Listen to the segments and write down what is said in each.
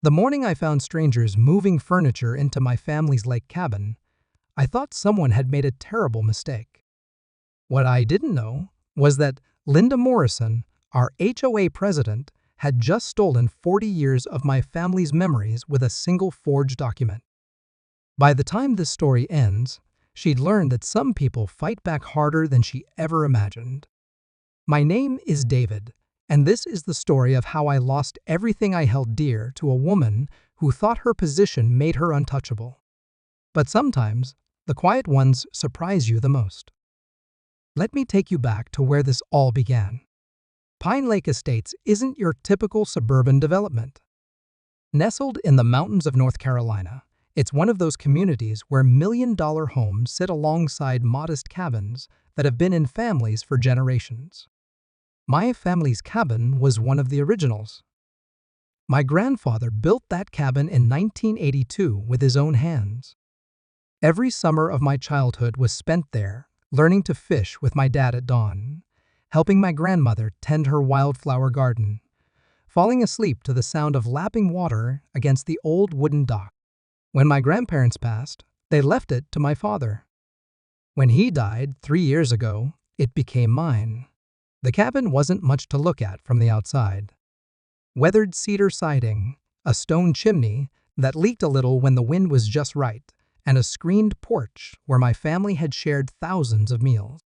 The morning I found strangers moving furniture into my family's lake cabin, I thought someone had made a terrible mistake. What I didn't know was that Linda Morrison, our HOA president, had just stolen 40 years of my family's memories with a single forged document. By the time this story ends, she'd learned that some people fight back harder than she ever imagined. My name is David, and this is the story of how I lost everything I held dear to a woman who thought her position made her untouchable. But sometimes, the quiet ones surprise you the most. Let me take you back to where this all began. Pine Lake Estates isn't your typical suburban development. Nestled in the mountains of North Carolina, it's one of those communities where million-dollar homes sit alongside modest cabins that have been in families for generations. My family's cabin was one of the originals. My grandfather built that cabin in 1982 with his own hands. Every summer of my childhood was spent there, learning to fish with my dad at dawn, helping my grandmother tend her wildflower garden, falling asleep to the sound of lapping water against the old wooden dock. When my grandparents passed, they left it to my father. When he died 3 years ago, it became mine. The cabin wasn't much to look at from the outside. Weathered cedar siding, a stone chimney that leaked a little when the wind was just right, and a screened porch where my family had shared thousands of meals.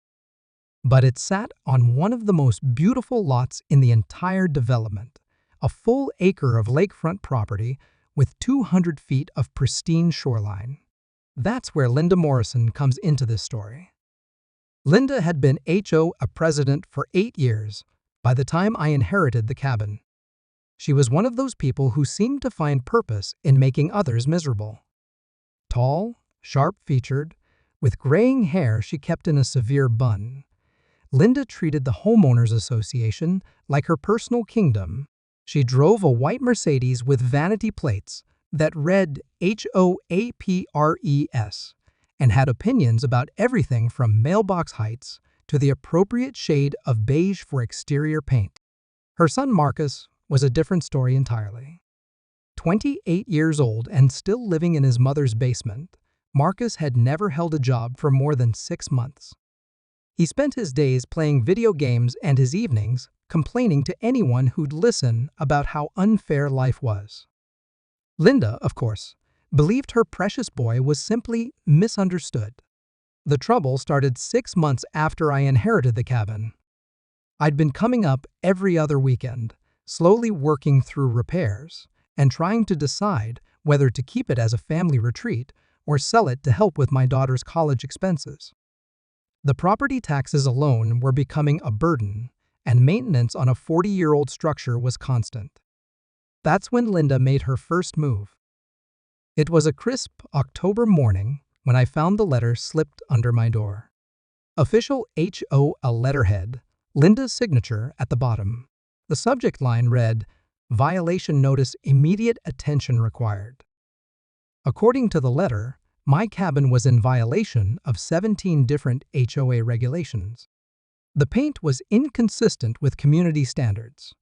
But it sat on one of the most beautiful lots in the entire development, a full acre of lakefront property with 200 feet of pristine shoreline. That's where Linda Morrison comes into this story. Linda had been HOA president for 8 years by the time I inherited the cabin. She was one of those people who seemed to find purpose in making others miserable. Tall, sharp-featured, with graying hair she kept in a severe bun, Linda treated the Homeowners Association like her personal kingdom. She drove a white Mercedes with vanity plates that read HOAPRES and had opinions about everything from mailbox heights to the appropriate shade of beige for exterior paint. Her son Marcus was a different story entirely. 28 years old and still living in his mother's basement, Marcus had never held a job for more than 6 months. He spent his days playing video games and his evenings complaining to anyone who'd listen about how unfair life was. Linda, of course, believed her precious boy was simply misunderstood. The trouble started 6 months after I inherited the cabin. I'd been coming up every other weekend, slowly working through repairs, and trying to decide whether to keep it as a family retreat or sell it to help with my daughter's college expenses. The property taxes alone were becoming a burden, and maintenance on a 40-year-old structure was constant. That's when Linda made her first move. It was a crisp October morning when I found the letter slipped under my door. Official HOA letterhead, Linda's signature at the bottom. The subject line read, "Violation notice, immediate attention required." According to the letter, my cabin was in violation of 17 different HOA regulations. The paint was inconsistent with community standards.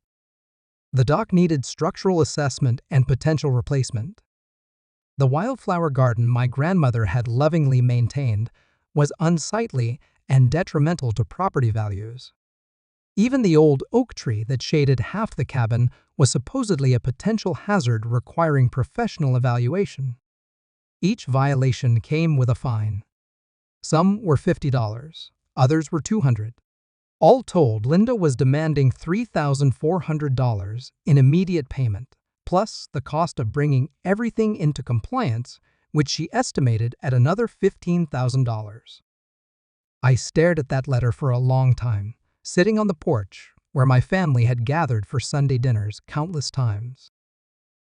The dock needed structural assessment and potential replacement. The wildflower garden my grandmother had lovingly maintained was unsightly and detrimental to property values. Even the old oak tree that shaded half the cabin was supposedly a potential hazard requiring professional evaluation. Each violation came with a fine. Some were $50, others were $200. All told, Linda was demanding $3,400 in immediate payment, plus the cost of bringing everything into compliance, which she estimated at another $15,000. I stared at that letter for a long time, sitting on the porch where my family had gathered for Sunday dinners countless times.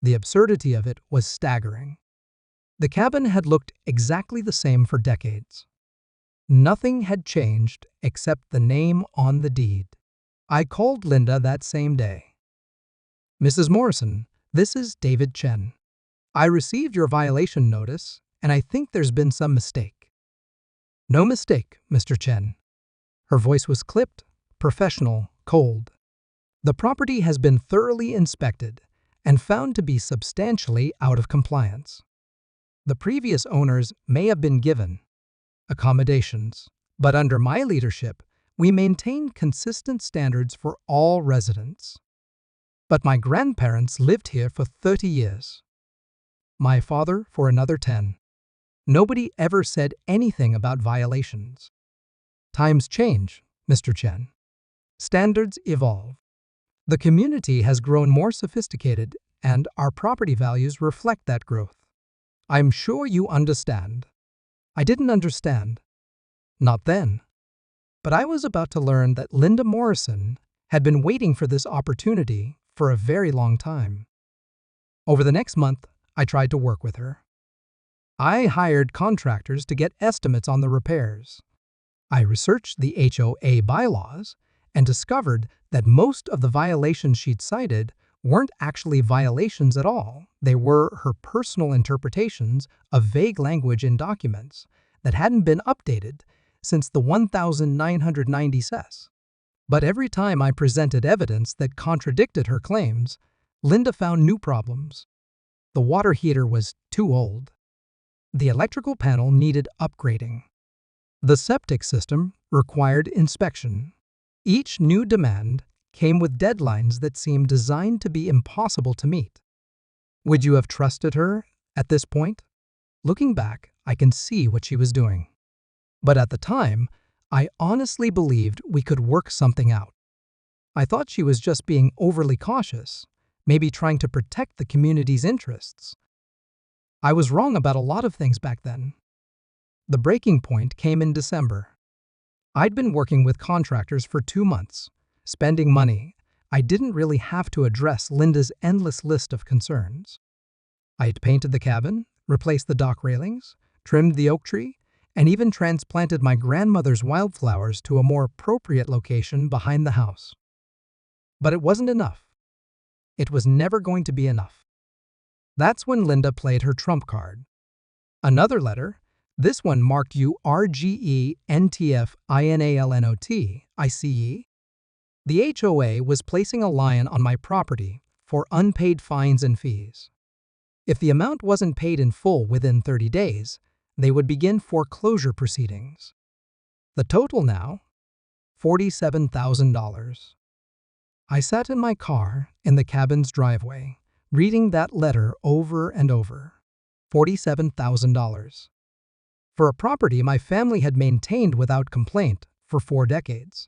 The absurdity of it was staggering. The cabin had looked exactly the same for decades. Nothing had changed except the name on the deed. I called Linda that same day. "Mrs. Morrison, this is David Chen. I received your violation notice, and I think there's been some mistake." "No mistake, Mr. Chen." Her voice was clipped, professional, cold. "The property has been thoroughly inspected, and found to be substantially out of compliance. The previous owners may have been given accommodations, but under my leadership, we maintained consistent standards for all residents. But my grandparents lived here for 30 years. My father for another 10. Nobody ever said anything about violations. Times change, Mr. Chen. Standards evolve. The community has grown more sophisticated, and our property values reflect that growth. I'm sure you understand. I didn't understand. Not then. But I was about to learn that Linda Morrison had been waiting for this opportunity for a very long time. Over the next month, I tried to work with her. I hired contractors to get estimates on the repairs. I researched the HOA bylaws and discovered that most of the violations she'd cited weren't actually violations at all. They were her personal interpretations of vague language in documents that hadn't been updated since the 1990s. But every time I presented evidence that contradicted her claims, Linda found new problems. The water heater was too old. The electrical panel needed upgrading. The septic system required inspection. Each new demand came with deadlines that seemed designed to be impossible to meet. Would you have trusted her at this point? Looking back, I can see what she was doing. But at the time, I honestly believed we could work something out. I thought she was just being overly cautious, maybe trying to protect the community's interests. I was wrong about a lot of things back then. The breaking point came in December. I'd been working with contractors for 2 months, spending money I didn't really have to address Linda's endless list of concerns. I had painted the cabin, replaced the dock railings, trimmed the oak tree, and even transplanted my grandmother's wildflowers to a more appropriate location behind the house. But it wasn't enough. It was never going to be enough. That's when Linda played her trump card. Another letter, this one marked URGENTFINALNOT, ICE. The HOA was placing a lien on my property for unpaid fines and fees. If the amount wasn't paid in full within 30 days, they would begin foreclosure proceedings. The total now? $47,000. I sat in my car in the cabin's driveway, reading that letter over and over. $47,000. For a property my family had maintained without complaint for 4 decades.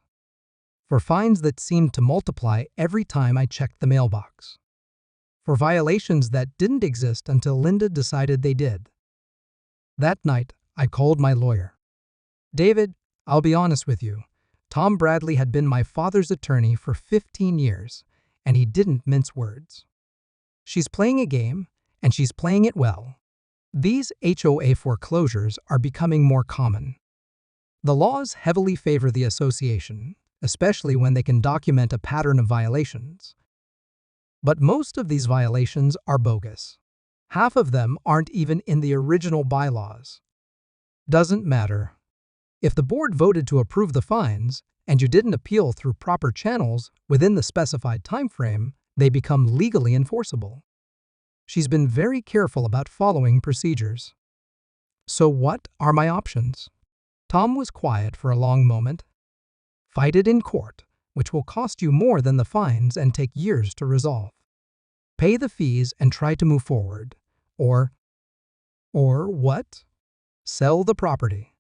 For fines that seemed to multiply every time I checked the mailbox. For violations that didn't exist until Linda decided they did. That night, I called my lawyer. David, I'll be honest with you. Tom Bradley had been my father's attorney for 15 years, and he didn't mince words. She's playing a game, and she's playing it well. These HOA foreclosures are becoming more common. The laws heavily favor the association, especially when they can document a pattern of violations. But most of these violations are bogus. Half of them aren't even in the original bylaws. Doesn't matter. If the board voted to approve the fines, and you didn't appeal through proper channels within the specified time frame, they become legally enforceable. She's been very careful about following procedures. So what are my options? Tom was quiet for a long moment. Fight it in court, which will cost you more than the fines and take years to resolve. Pay the fees and try to move forward. Or what? Sell the property.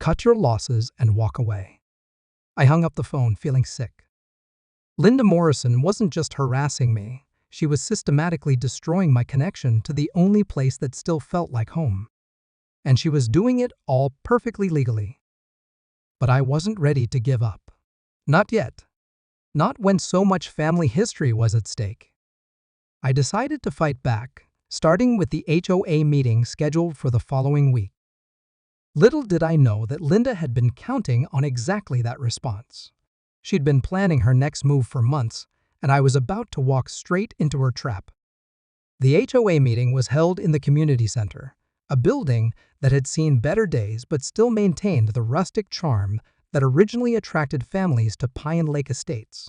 Cut your losses and walk away. I hung up the phone feeling sick. Linda Morrison wasn't just harassing me. She was systematically destroying my connection to the only place that still felt like home. And she was doing it all perfectly legally. But I wasn't ready to give up. Not yet. Not when so much family history was at stake. I decided to fight back, starting with the HOA meeting scheduled for the following week. Little did I know that Linda had been counting on exactly that response. She'd been planning her next move for months, and I was about to walk straight into her trap. The HOA meeting was held in the community center, a building that had seen better days but still maintained the rustic charm that originally attracted families to Pine Lake Estates.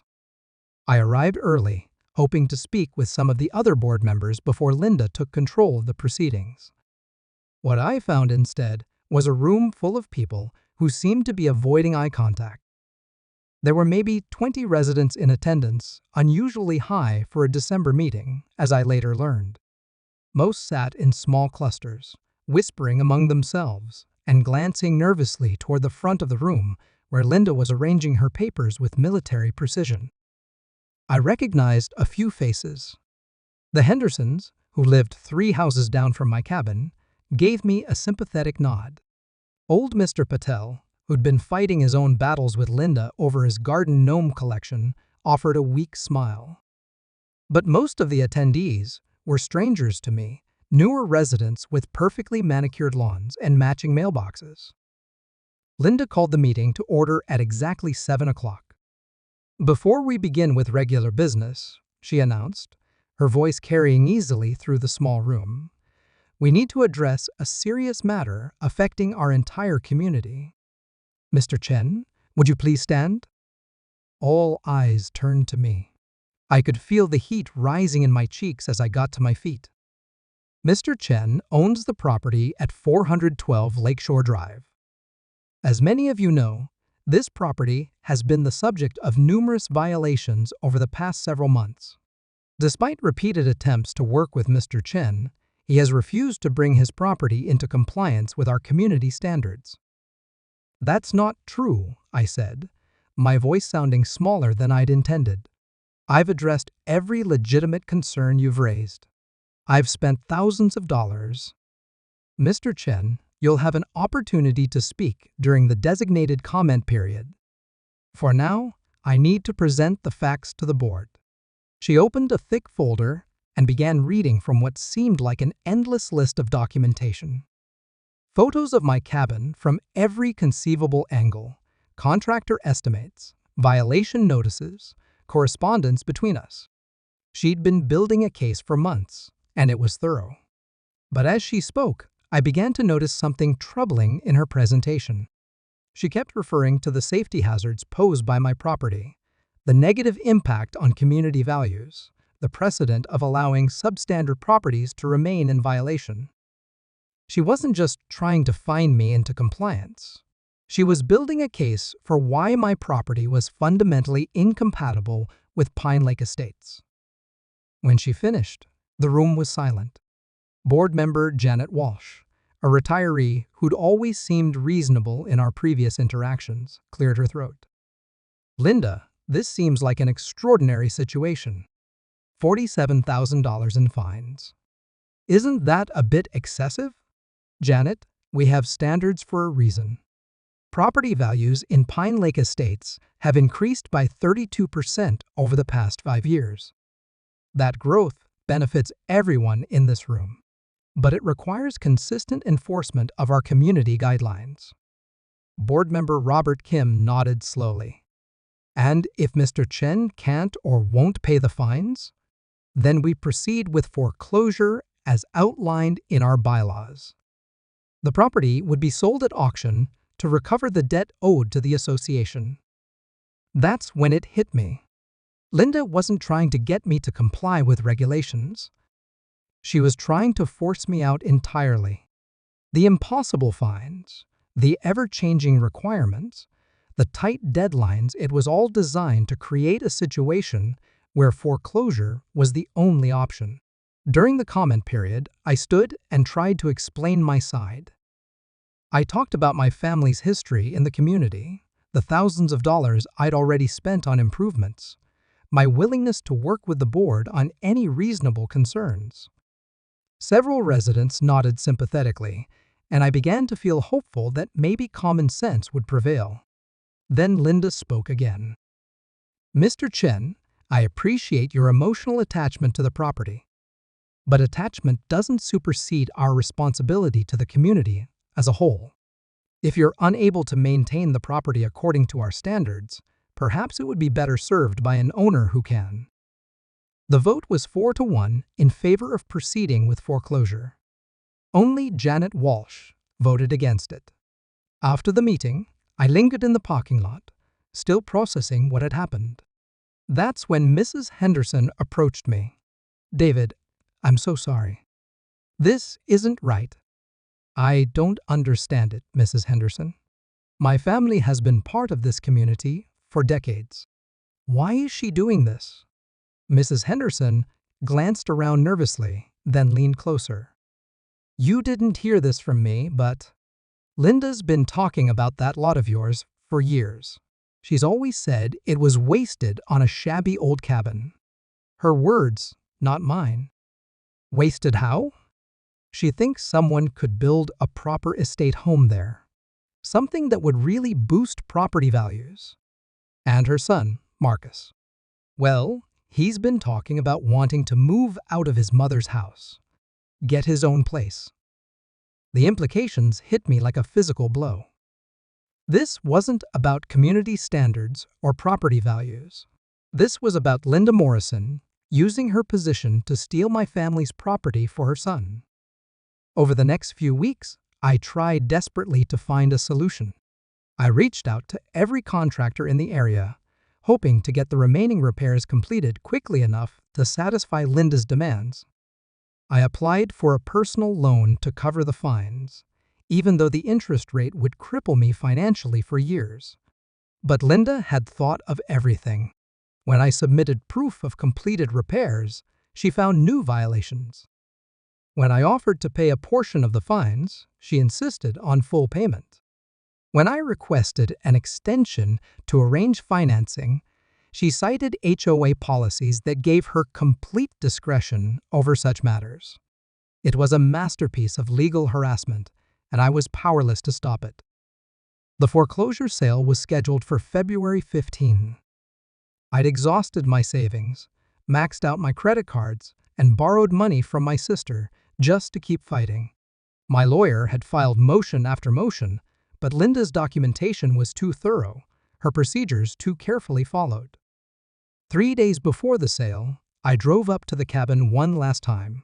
I arrived early, hoping to speak with some of the other board members before Linda took control of the proceedings. What I found instead was a room full of people who seemed to be avoiding eye contact. There were maybe 20 residents in attendance, unusually high for a December meeting, as I later learned. Most sat in small clusters, whispering among themselves and glancing nervously toward the front of the room where Linda was arranging her papers with military precision. I recognized a few faces. The Hendersons, who lived 3 houses down from my cabin, gave me a sympathetic nod. Old Mr. Patel, who'd been fighting his own battles with Linda over his garden gnome collection, offered a weak smile. But most of the attendees were strangers to me, newer residents with perfectly manicured lawns and matching mailboxes. Linda called the meeting to order at exactly 7 o'clock. "Before we begin with regular business," she announced, her voice carrying easily through the small room, "we need to address a serious matter affecting our entire community. Mr. Chen, would you please stand?" All eyes turned to me. I could feel the heat rising in my cheeks as I got to my feet. Mr. Chen owns the property at 412 Lakeshore Drive. As many of you know, this property has been the subject of numerous violations over the past several months. Despite repeated attempts to work with Mr. Chen, he has refused to bring his property into compliance with our community standards. "That's not true," I said, my voice sounding smaller than I'd intended. "I've addressed every legitimate concern you've raised. I've spent thousands of dollars." "Mr. Chen, you'll have an opportunity to speak during the designated comment period. For now, I need to present the facts to the board." She opened a thick folder and began reading from what seemed like an endless list of documentation. Photos of my cabin from every conceivable angle, contractor estimates, violation notices, correspondence between us. She'd been building a case for months, and it was thorough. But as she spoke, I began to notice something troubling in her presentation. She kept referring to the safety hazards posed by my property, the negative impact on community values, the precedent of allowing substandard properties to remain in violation. She wasn't just trying to find me into compliance. She was building a case for why my property was fundamentally incompatible with Pine Lake Estates. When she finished, the room was silent. Board member Janet Walsh, a retiree who'd always seemed reasonable in our previous interactions, cleared her throat. "Linda, this seems like an extraordinary situation. $47,000 in fines. Isn't that a bit excessive? Janet, we have standards for a reason. Property values in Pine Lake Estates have increased by 32% over the past 5 years. That growth benefits everyone in this room, but it requires consistent enforcement of our community guidelines." Board member Robert Kim nodded slowly. "And if Mr. Chen can't or won't pay the fines, then we proceed with foreclosure as outlined in our bylaws. The property would be sold at auction to recover the debt owed to the association." That's when it hit me. Linda wasn't trying to get me to comply with regulations. She was trying to force me out entirely. The impossible fines, the ever-changing requirements, the tight deadlines, it was all designed to create a situation where foreclosure was the only option. During the comment period, I stood and tried to explain my side. I talked about my family's history in the community, the thousands of dollars I'd already spent on improvements, my willingness to work with the board on any reasonable concerns. Several residents nodded sympathetically, and I began to feel hopeful that maybe common sense would prevail. Then Linda spoke again. "Mr. Chen, I appreciate your emotional attachment to the property, but attachment doesn't supersede our responsibility to the community as a whole. If you're unable to maintain the property according to our standards, perhaps it would be better served by an owner who can." The vote was 4-1 in favor of proceeding with foreclosure. Only Janet Walsh voted against it. After the meeting, I lingered in the parking lot, still processing what had happened. That's when Mrs. Henderson approached me. "David, I'm so sorry. This isn't right." "I don't understand it, Mrs. Henderson. My family has been part of this community for decades. Why is she doing this?" Mrs. Henderson glanced around nervously, then leaned closer. "You didn't hear this from me, but Linda's been talking about that lot of yours for years. She's always said it was wasted on a shabby old cabin." Her words, not mine. "Wasted how?" "She thinks someone could build a proper estate home there. Something that would really boost property values." "And her son, Marcus. Well, he's been talking about wanting to move out of his mother's house. Get his own place." The implications hit me like a physical blow. This wasn't about community standards or property values. This was about Linda Morrison using her position to steal my family's property for her son. Over the next few weeks, I tried desperately to find a solution. I reached out to every contractor in the area, hoping to get the remaining repairs completed quickly enough to satisfy Linda's demands. I applied for a personal loan to cover the fines, even though the interest rate would cripple me financially for years. But Linda had thought of everything. When I submitted proof of completed repairs, she found new violations. When I offered to pay a portion of the fines, she insisted on full payment. When I requested an extension to arrange financing, she cited HOA policies that gave her complete discretion over such matters. It was a masterpiece of legal harassment, and I was powerless to stop it. The foreclosure sale was scheduled for February 15. I'd exhausted my savings, maxed out my credit cards, and borrowed money from my sister just to keep fighting. My lawyer had filed motion after motion, but Linda's documentation was too thorough, her procedures too carefully followed. 3 days before the sale, I drove up to the cabin one last time.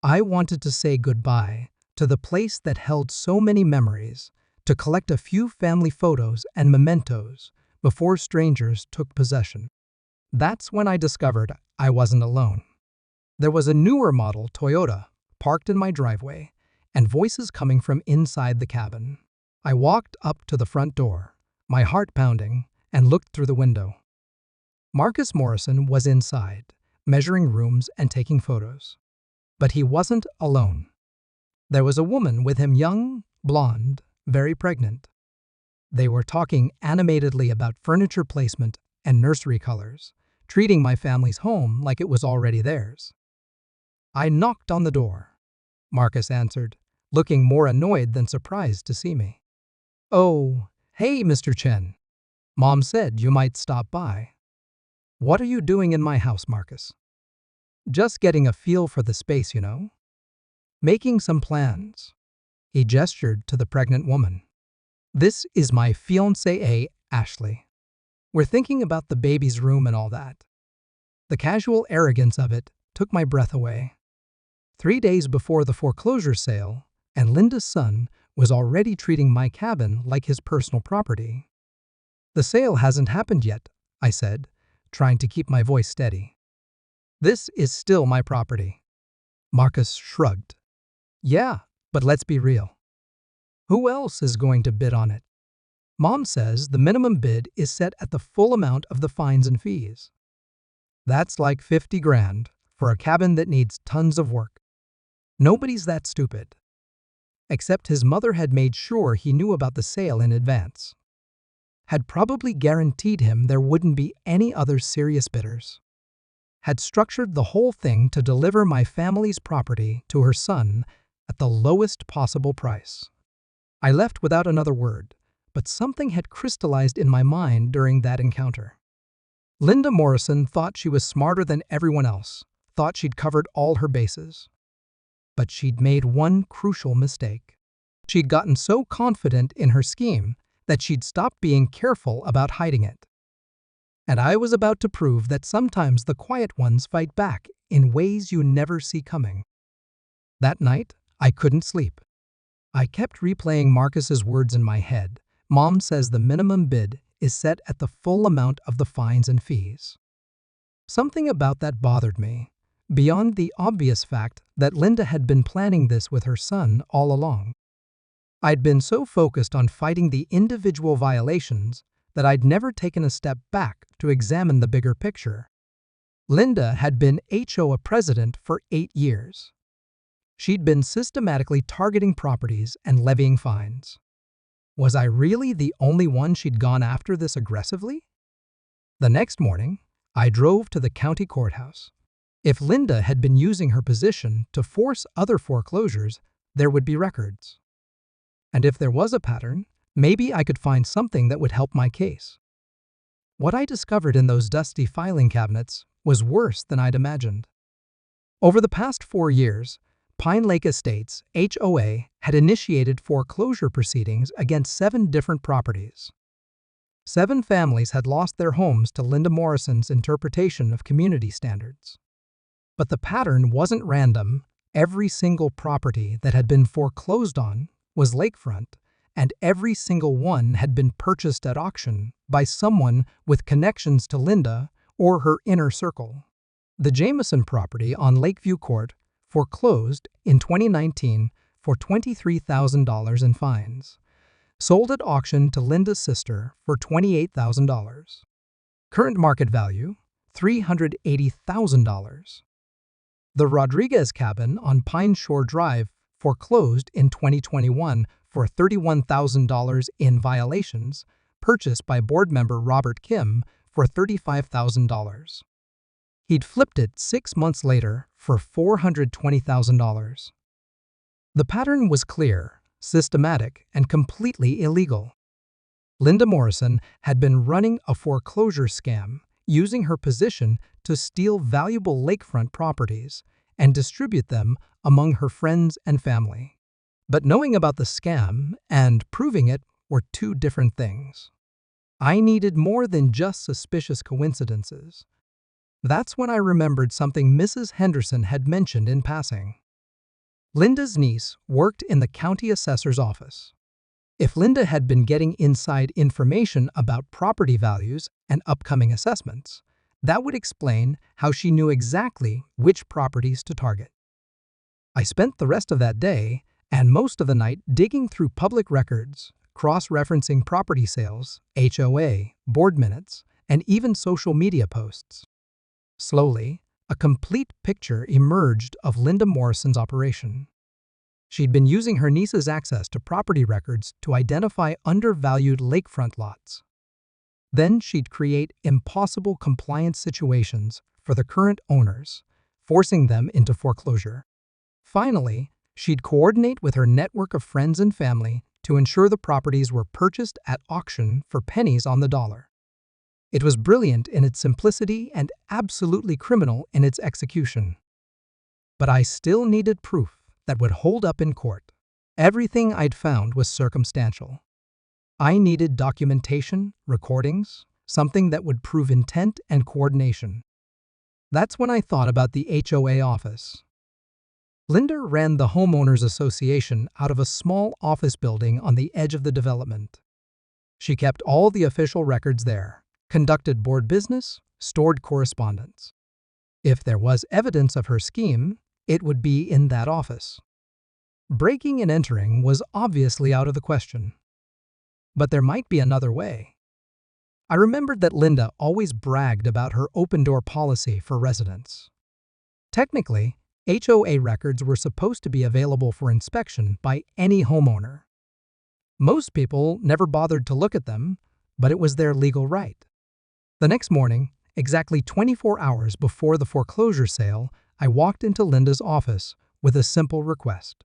I wanted to say goodbye to the place that held so many memories, to collect a few family photos and mementos before strangers took possession. That's when I discovered I wasn't alone. There was a newer model Toyota parked in my driveway, and voices coming from inside the cabin. I walked up to the front door, my heart pounding, and looked through the window. Marcus Morrison was inside, measuring rooms and taking photos. But he wasn't alone. There was a woman with him, young, blonde, very pregnant. They were talking animatedly about furniture placement and nursery colors, treating my family's home like it was already theirs. I knocked on the door. Marcus answered, looking more annoyed than surprised to see me. "Oh, hey, Mr. Chen. Mom said you might stop by." "What are you doing in my house, Marcus?" "Just getting a feel for the space, you know. Making some plans." He gestured to the pregnant woman. "This is my fiancée, Ashley. We're thinking about the baby's room and all that." The casual arrogance of it took my breath away. 3 days before the foreclosure sale, and Linda's son was already treating my cabin like his personal property. "The sale hasn't happened yet," I said, trying to keep my voice steady. "This is still my property." Marcus shrugged. "Yeah, but let's be real. Who else is going to bid on it? Mom says the minimum bid is set at the full amount of the fines and fees. That's like 50 grand for a cabin that needs tons of work. Nobody's that stupid." Except his mother had made sure he knew about the sale in advance. Had probably guaranteed him there wouldn't be any other serious bidders. Had structured the whole thing to deliver my family's property to her son at the lowest possible price. I left without another word, but something had crystallized in my mind during that encounter. Linda Morrison thought she was smarter than everyone else, thought she'd covered all her bases. But she'd made one crucial mistake. She'd gotten so confident in her scheme that she'd stopped being careful about hiding it. And I was about to prove that sometimes the quiet ones fight back in ways you never see coming. That night, I couldn't sleep. I kept replaying Marcus's words in my head. Mom says the minimum bid is set at the full amount of the fines and fees. Something about that bothered me, beyond the obvious fact that Linda had been planning this with her son all along. I'd been so focused on fighting the individual violations that I'd never taken a step back to examine the bigger picture. Linda had been HOA president for 8 years. She'd been systematically targeting properties and levying fines. Was I really the only one she'd gone after this aggressively? The next morning, I drove to the county courthouse. If Linda had been using her position to force other foreclosures, there would be records. And if there was a pattern, maybe I could find something that would help my case. What I discovered in those dusty filing cabinets was worse than I'd imagined. Over the past 4 years, Pine Lake Estates, HOA, had initiated foreclosure proceedings against 7 different properties. 7 families had lost their homes to Linda Morrison's interpretation of community standards. But the pattern wasn't random. Every single property that had been foreclosed on was lakefront, and every single one had been purchased at auction by someone with connections to Linda or her inner circle. The Jameson property on Lakeview Court foreclosed in 2019 for $23,000 in fines, sold at auction to Linda's sister for $28,000. Current market value, $380,000. The Rodriguez cabin on Pine Shore Drive foreclosed in 2021 for $31,000 in violations, purchased by board member Robert Kim for $35,000. He'd flipped it 6 months later for $420,000. The pattern was clear, systematic, and completely illegal. Linda Morrison had been running a foreclosure scam, using her position to steal valuable lakefront properties and distribute them among her friends and family. But knowing about the scam and proving it were 2 different things. I needed more than just suspicious coincidences. That's when I remembered something Mrs. Henderson had mentioned in passing. Linda's niece worked in the county assessor's office. If Linda had been getting inside information about property values and upcoming assessments, that would explain how she knew exactly which properties to target. I spent the rest of that day and most of the night digging through public records, cross-referencing property sales, HOA, board minutes, and even social media posts. Slowly, a complete picture emerged of Linda Morrison's operation. She'd been using her niece's access to property records to identify undervalued lakefront lots. Then she'd create impossible compliance situations for the current owners, forcing them into foreclosure. Finally, she'd coordinate with her network of friends and family to ensure the properties were purchased at auction for pennies on the dollar. It was brilliant in its simplicity and absolutely criminal in its execution. But I still needed proof that would hold up in court. Everything I'd found was circumstantial. I needed documentation, recordings, something that would prove intent and coordination. That's when I thought about the HOA office. Linda ran the Homeowners Association out of a small office building on the edge of the development. She kept all the official records there, conducted board business, stored correspondence. If there was evidence of her scheme, it would be in that office. Breaking and entering was obviously out of the question. But there might be another way. I remembered that Linda always bragged about her open-door policy for residents. Technically, HOA records were supposed to be available for inspection by any homeowner. Most people never bothered to look at them, but it was their legal right. The next morning, exactly 24 hours before the foreclosure sale, I walked into Linda's office with a simple request.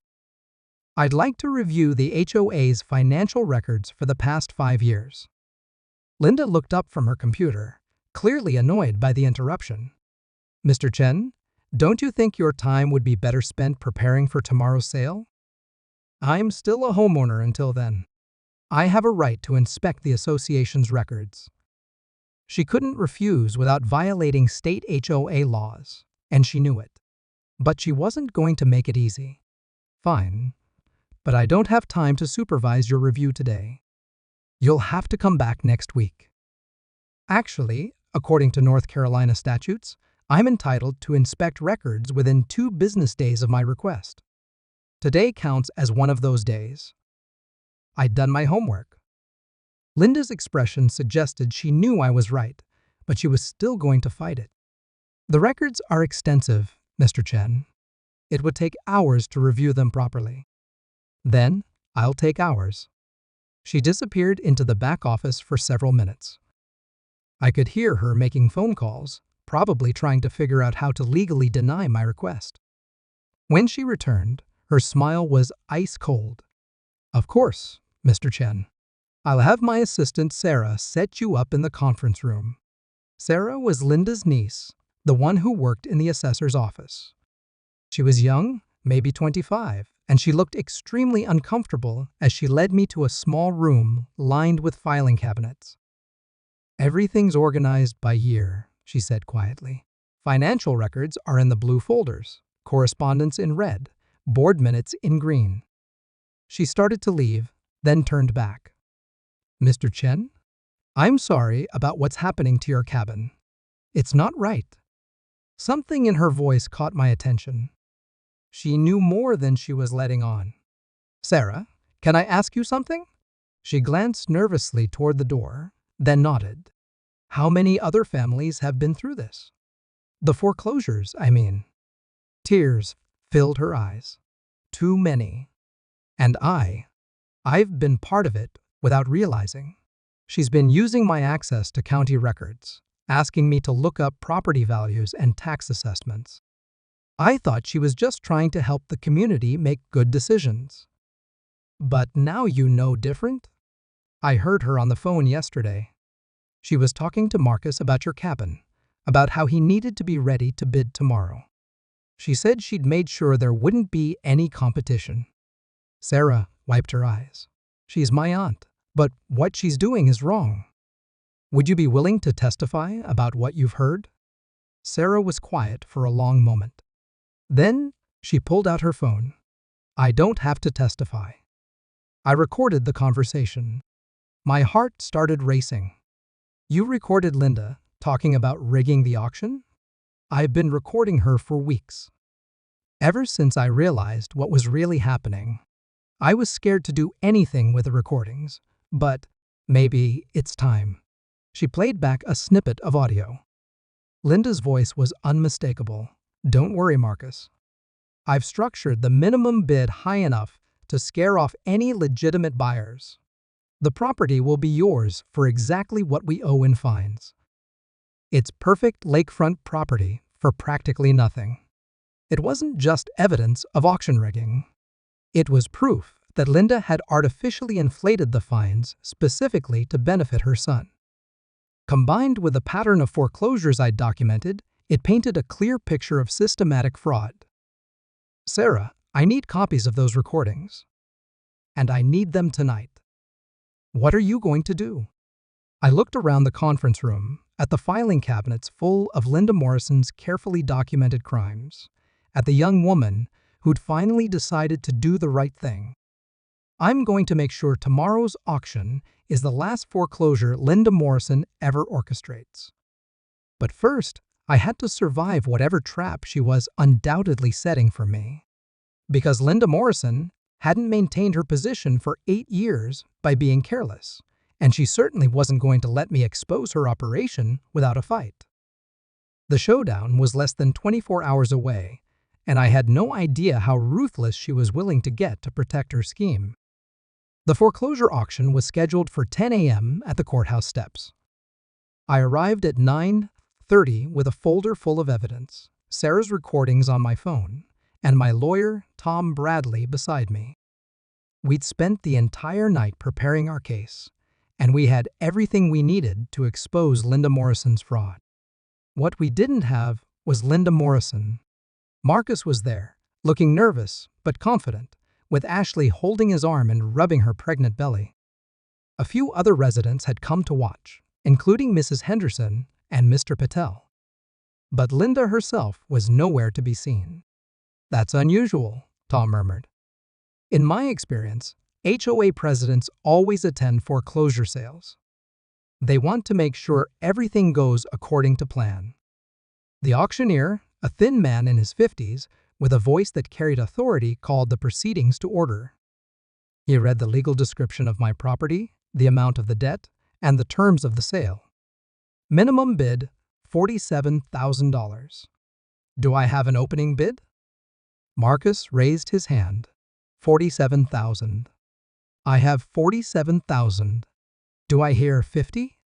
I'd like to review the HOA's financial records for the past 5 years. Linda looked up from her computer, clearly annoyed by the interruption. Mr. Chen, don't you think your time would be better spent preparing for tomorrow's sale? I'm still a homeowner until then. I have a right to inspect the association's records. She couldn't refuse without violating state HOA laws, and she knew it. But she wasn't going to make it easy. Fine, but I don't have time to supervise your review today. You'll have to come back next week. Actually, according to North Carolina statutes, I'm entitled to inspect records within 2 business days of my request. Today counts as one of those days. I'd done my homework. Linda's expression suggested she knew I was right, but she was still going to fight it. The records are extensive, Mr. Chen. It would take hours to review them properly. Then, I'll take hours. She disappeared into the back office for several minutes. I could hear her making phone calls, probably trying to figure out how to legally deny my request. When she returned, her smile was ice cold. Of course, Mr. Chen. I'll have my assistant Sarah set you up in the conference room. Sarah was Linda's niece, the one who worked in the assessor's office. She was young, maybe 25, and she looked extremely uncomfortable as she led me to a small room lined with filing cabinets. Everything's organized by year, she said quietly. Financial records are in the blue folders, correspondence in red, board minutes in green. She started to leave, then turned back. Mr. Chen, I'm sorry about what's happening to your cabin. It's not right. Something in her voice caught my attention. She knew more than she was letting on. Sarah, can I ask you something? She glanced nervously toward the door, then nodded. How many other families have been through this? The foreclosures, I mean. Tears filled her eyes. Too many. And I've been part of it without realizing. She's been using my access to county records, asking me to look up property values and tax assessments. I thought she was just trying to help the community make good decisions. But now you know different? I heard her on the phone yesterday. She was talking to Marcus about your cabin, about how he needed to be ready to bid tomorrow. She said she'd made sure there wouldn't be any competition. Sarah wiped her eyes. She's my aunt, but what she's doing is wrong. Would you be willing to testify about what you've heard? Sarah was quiet for a long moment. Then she pulled out her phone. I don't have to testify. I recorded the conversation. My heart started racing. You recorded Linda talking about rigging the auction? I've been recording her for weeks. Ever since I realized what was really happening, I was scared to do anything with the recordings, but maybe it's time. She played back a snippet of audio. Linda's voice was unmistakable. Don't worry, Marcus. I've structured the minimum bid high enough to scare off any legitimate buyers. The property will be yours for exactly what we owe in fines. It's perfect lakefront property for practically nothing. It wasn't just evidence of auction rigging. It was proof that Linda had artificially inflated the fines specifically to benefit her son. Combined with a pattern of foreclosures I'd documented, it painted a clear picture of systematic fraud. Sarah, I need copies of those recordings. And I need them tonight. What are you going to do? I looked around the conference room at the filing cabinets full of Linda Morrison's carefully documented crimes, at the young woman who'd finally decided to do the right thing. I'm going to make sure tomorrow's auction is the last foreclosure Linda Morrison ever orchestrates. But first, I had to survive whatever trap she was undoubtedly setting for me. Because Linda Morrison hadn't maintained her position for 8 years by being careless, and she certainly wasn't going to let me expose her operation without a fight. The showdown was less than 24 hours away, and I had no idea how ruthless she was willing to get to protect her scheme. The foreclosure auction was scheduled for 10 a.m. at the courthouse steps. I arrived at 9:30 with a folder full of evidence, Sarah's recordings on my phone, and my lawyer, Tom Bradley, beside me. We'd spent the entire night preparing our case, and we had everything we needed to expose Linda Morrison's fraud. What we didn't have was Linda Morrison. Marcus was there, looking nervous but confident, with Ashley holding his arm and rubbing her pregnant belly. A few other residents had come to watch, including Mrs. Henderson and Mr. Patel. But Linda herself was nowhere to be seen. That's unusual, Tom murmured. In my experience, HOA presidents always attend foreclosure sales. They want to make sure everything goes according to plan. The auctioneer, a thin man in his 50s, with a voice that carried authority, called the proceedings to order. He read the legal description of my property, the amount of the debt, and the terms of the sale. Minimum bid, $47,000. Do I have an opening bid? Marcus raised his hand. 47,000. I have 47,000. Do I hear 50?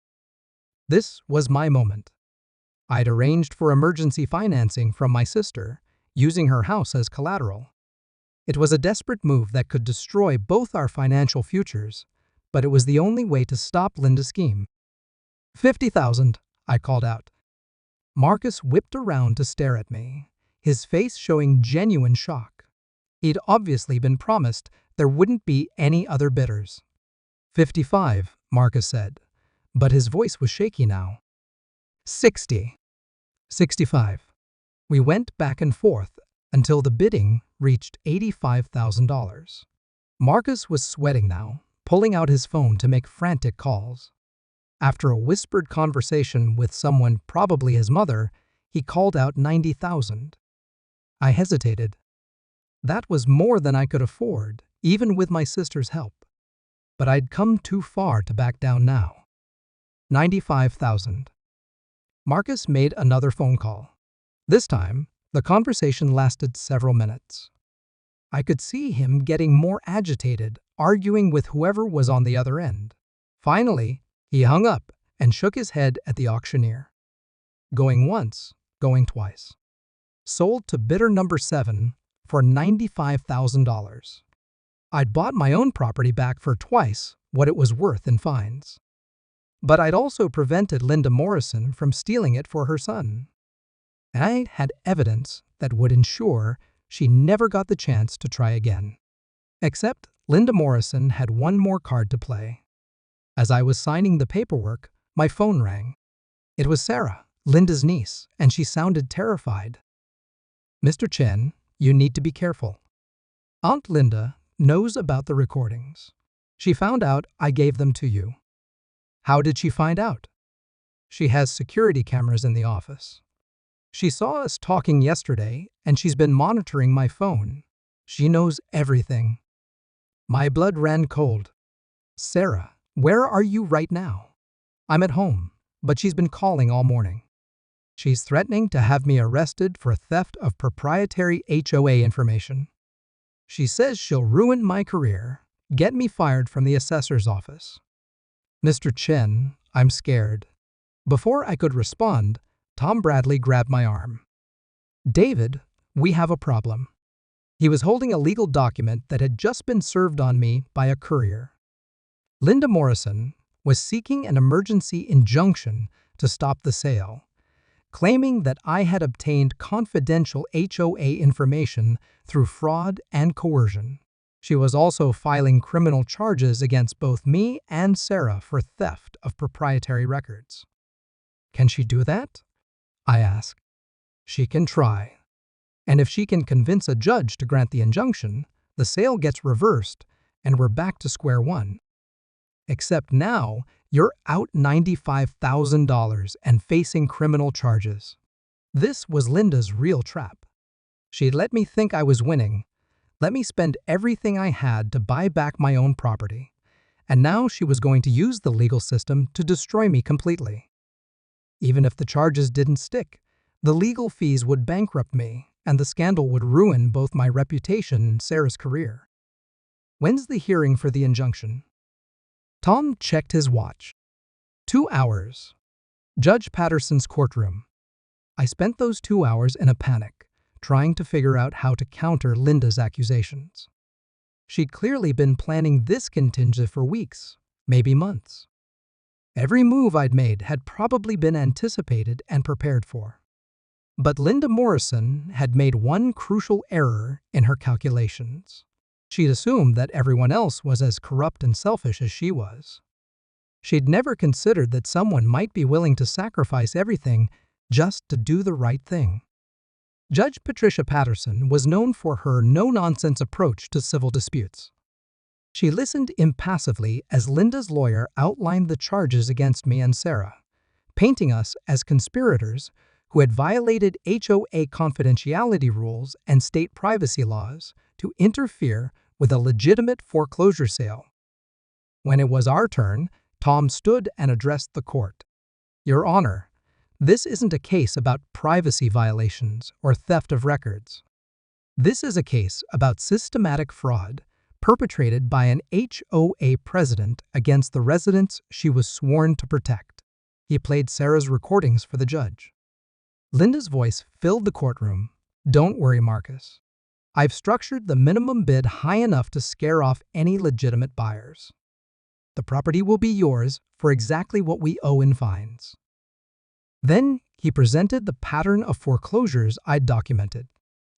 This was my moment. I'd arranged for emergency financing from my sister, using her house as collateral. It was a desperate move that could destroy both our financial futures, but it was the only way to stop Linda's scheme. 50,000, I called out. Marcus whipped around to stare at me, his face showing genuine shock. He'd obviously been promised there wouldn't be any other bidders. 55, Marcus said, but his voice was shaky now. 60. 65. We went back and forth until the bidding reached $85,000. Marcus was sweating now, pulling out his phone to make frantic calls. After a whispered conversation with someone, probably his mother, he called out 90,000. I hesitated. That was more than I could afford, even with my sister's help. But I'd come too far to back down now. 95,000. Marcus made another phone call. This time, the conversation lasted several minutes. I could see him getting more agitated, arguing with whoever was on the other end. Finally, he hung up and shook his head at the auctioneer. Going once, going twice. Sold to bidder number 7 for $95,000. I'd bought my own property back for twice what it was worth in fines. But I'd also prevented Linda Morrison from stealing it for her son. And I had evidence that would ensure she never got the chance to try again. Except Linda Morrison had one more card to play. As I was signing the paperwork, my phone rang. It was Sarah, Linda's niece, and she sounded terrified. Mr. Chen, you need to be careful. Aunt Linda knows about the recordings. She found out I gave them to you. How did she find out? She has security cameras in the office. She saw us talking yesterday, and she's been monitoring my phone. She knows everything. My blood ran cold. Sarah, where are you right now? I'm at home, but she's been calling all morning. She's threatening to have me arrested for theft of proprietary HOA information. She says she'll ruin my career, get me fired from the assessor's office. Mr. Chen, I'm scared. Before I could respond, Tom Bradley grabbed my arm. David, we have a problem. He was holding a legal document that had just been served on me by a courier. Linda Morrison was seeking an emergency injunction to stop the sale, claiming that I had obtained confidential HOA information through fraud and coercion. She was also filing criminal charges against both me and Sarah for theft of proprietary records. Can she do that? I asked. She can try. And if she can convince a judge to grant the injunction, the sale gets reversed and we're back to square one. Except now, you're out $95,000 and facing criminal charges. This was Linda's real trap. She'd let me think I was winning, let me spend everything I had to buy back my own property, and now she was going to use the legal system to destroy me completely. Even if the charges didn't stick, the legal fees would bankrupt me, and the scandal would ruin both my reputation and Sarah's career. When's the hearing for the injunction? Tom checked his watch. 2 hours. Judge Patterson's courtroom. I spent those 2 hours in a panic, trying to figure out how to counter Linda's accusations. She'd clearly been planning this contingency for weeks, maybe months. Every move I'd made had probably been anticipated and prepared for. But Linda Morrison had made one crucial error in her calculations. She'd assumed that everyone else was as corrupt and selfish as she was. She'd never considered that someone might be willing to sacrifice everything just to do the right thing. Judge Patricia Patterson was known for her no-nonsense approach to civil disputes. She listened impassively as Linda's lawyer outlined the charges against me and Sarah, painting us as conspirators who had violated HOA confidentiality rules and state privacy laws to interfere with a legitimate foreclosure sale. When it was our turn, Tom stood and addressed the court. "Your Honor, this isn't a case about privacy violations or theft of records. This is a case about systematic fraud perpetrated by an HOA president against the residents she was sworn to protect." He played Sarah's recordings for the judge. Linda's voice filled the courtroom. "Don't worry, Marcus. I've structured the minimum bid high enough to scare off any legitimate buyers. The property will be yours for exactly what we owe in fines." Then he presented the pattern of foreclosures I'd documented.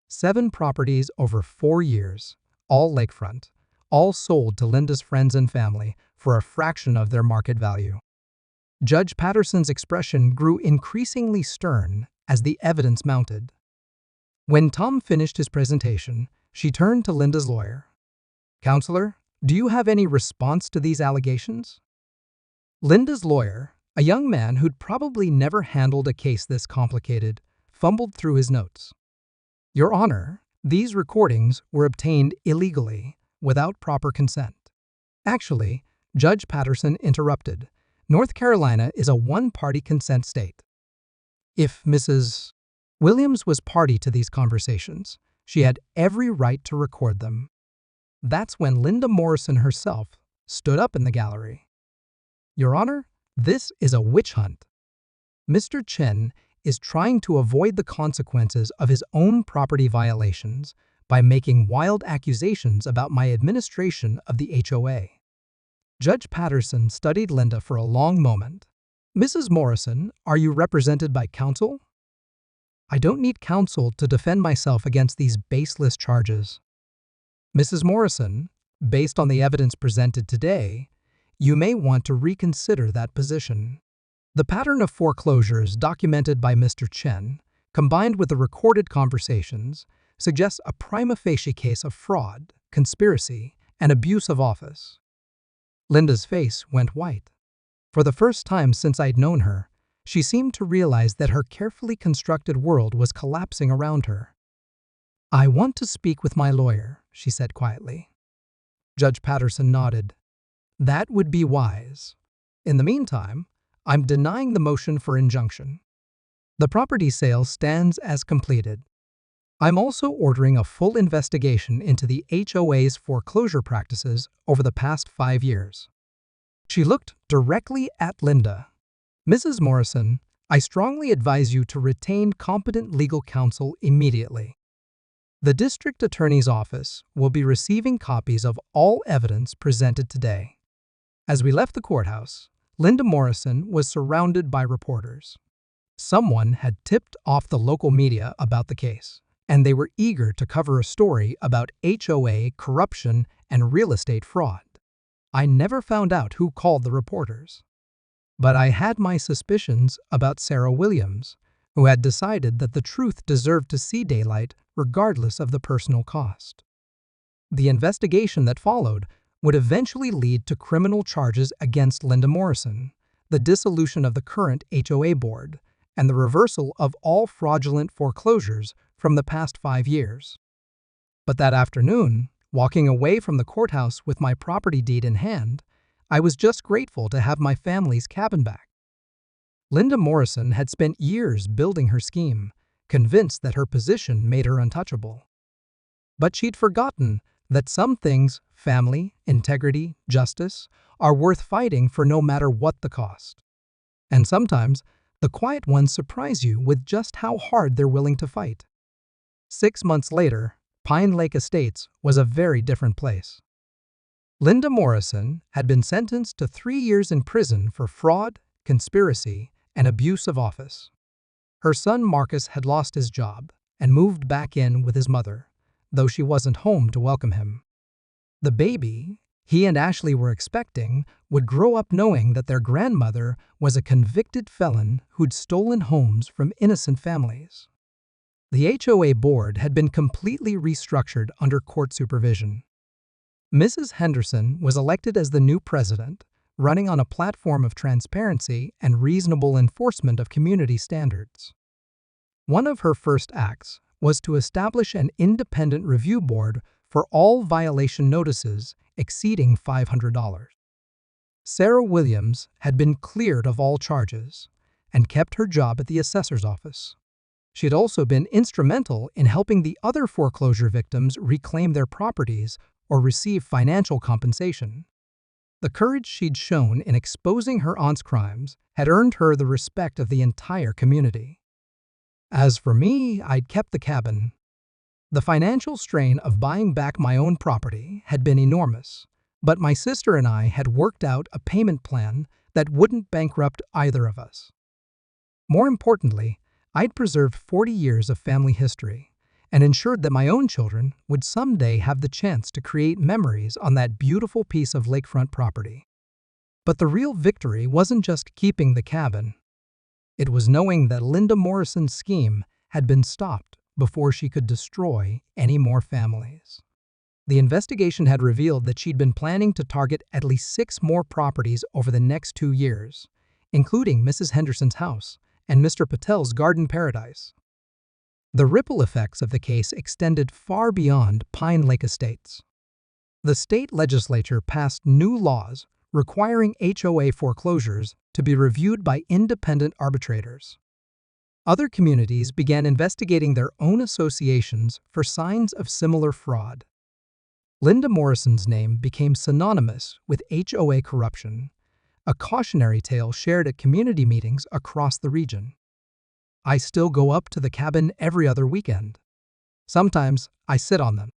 7 properties over 4 years, all lakefront, all sold to Linda's friends and family for a fraction of their market value. Judge Patterson's expression grew increasingly stern as the evidence mounted. When Tom finished his presentation, she turned to Linda's lawyer. "Counselor, do you have any response to these allegations?" Linda's lawyer, a young man who'd probably never handled a case this complicated, fumbled through his notes. "Your Honor, these recordings were obtained illegally, without proper consent." "Actually," Judge Patterson interrupted, "North Carolina is a one-party consent state. If Mrs. Williams was party to these conversations, she had every right to record them." That's when Linda Morrison herself stood up in the gallery. "Your Honor, this is a witch hunt. Mr. Chen is trying to avoid the consequences of his own property violations by making wild accusations about my administration of the HOA." Judge Patterson studied Linda for a long moment. "Mrs. Morrison, are you represented by counsel?" "I don't need counsel to defend myself against these baseless charges." "Mrs. Morrison, based on the evidence presented today, you may want to reconsider that position. The pattern of foreclosures documented by Mr. Chen, combined with the recorded conversations, suggests a prima facie case of fraud, conspiracy, and abuse of office." Linda's face went white. For the first time since I'd known her, she seemed to realize that her carefully constructed world was collapsing around her. "I want to speak with my lawyer," she said quietly. Judge Patterson nodded. "That would be wise. In the meantime, I'm denying the motion for injunction. The property sale stands as completed. I'm also ordering a full investigation into the HOA's foreclosure practices over the past 5 years." She looked directly at Linda. "Mrs. Morrison, I strongly advise you to retain competent legal counsel immediately. The district attorney's office will be receiving copies of all evidence presented today." As we left the courthouse, Linda Morrison was surrounded by reporters. Someone had tipped off the local media about the case, and they were eager to cover a story about HOA corruption and real estate fraud. I never found out who called the reporters. But I had my suspicions about Sarah Williams, who had decided that the truth deserved to see daylight regardless of the personal cost. The investigation that followed would eventually lead to criminal charges against Linda Morrison, the dissolution of the current HOA board, and the reversal of all fraudulent foreclosures from the past 5 years. But that afternoon, walking away from the courthouse with my property deed in hand, I was just grateful to have my family's cabin back. Linda Morrison had spent years building her scheme, convinced that her position made her untouchable. But she'd forgotten that some things, family, integrity, justice, are worth fighting for no matter what the cost. And sometimes, the quiet ones surprise you with just how hard they're willing to fight. 6 months later, Pine Lake Estates was a very different place. Linda Morrison had been sentenced to 3 years in prison for fraud, conspiracy, and abuse of office. Her son Marcus had lost his job and moved back in with his mother, though she wasn't home to welcome him. The baby he and Ashley were expecting would grow up knowing that their grandmother was a convicted felon who'd stolen homes from innocent families. The HOA board had been completely restructured under court supervision. Mrs. Henderson was elected as the new president, running on a platform of transparency and reasonable enforcement of community standards. One of her first acts was to establish an independent review board for all violation notices exceeding $500. Sarah Williams had been cleared of all charges and kept her job at the assessor's office. She had also been instrumental in helping the other foreclosure victims reclaim their properties or receive financial compensation. The courage she'd shown in exposing her aunt's crimes had earned her the respect of the entire community. As for me, I'd kept the cabin. The financial strain of buying back my own property had been enormous, but my sister and I had worked out a payment plan that wouldn't bankrupt either of us. More importantly, I'd preserved 40 years of family history and ensured that my own children would someday have the chance to create memories on that beautiful piece of lakefront property. But the real victory wasn't just keeping the cabin. It was knowing that Linda Morrison's scheme had been stopped before she could destroy any more families. The investigation had revealed that she'd been planning to target at least 6 more properties over the next 2 years, including Mrs. Henderson's house and Mr. Patel's garden paradise. The ripple effects of the case extended far beyond Pine Lake Estates. The state legislature passed new laws requiring HOA foreclosures to be reviewed by independent arbitrators. Other communities began investigating their own associations for signs of similar fraud. Linda Morrison's name became synonymous with HOA corruption, a cautionary tale shared at community meetings across the region. I still go up to the cabin every other weekend. Sometimes I sit on them,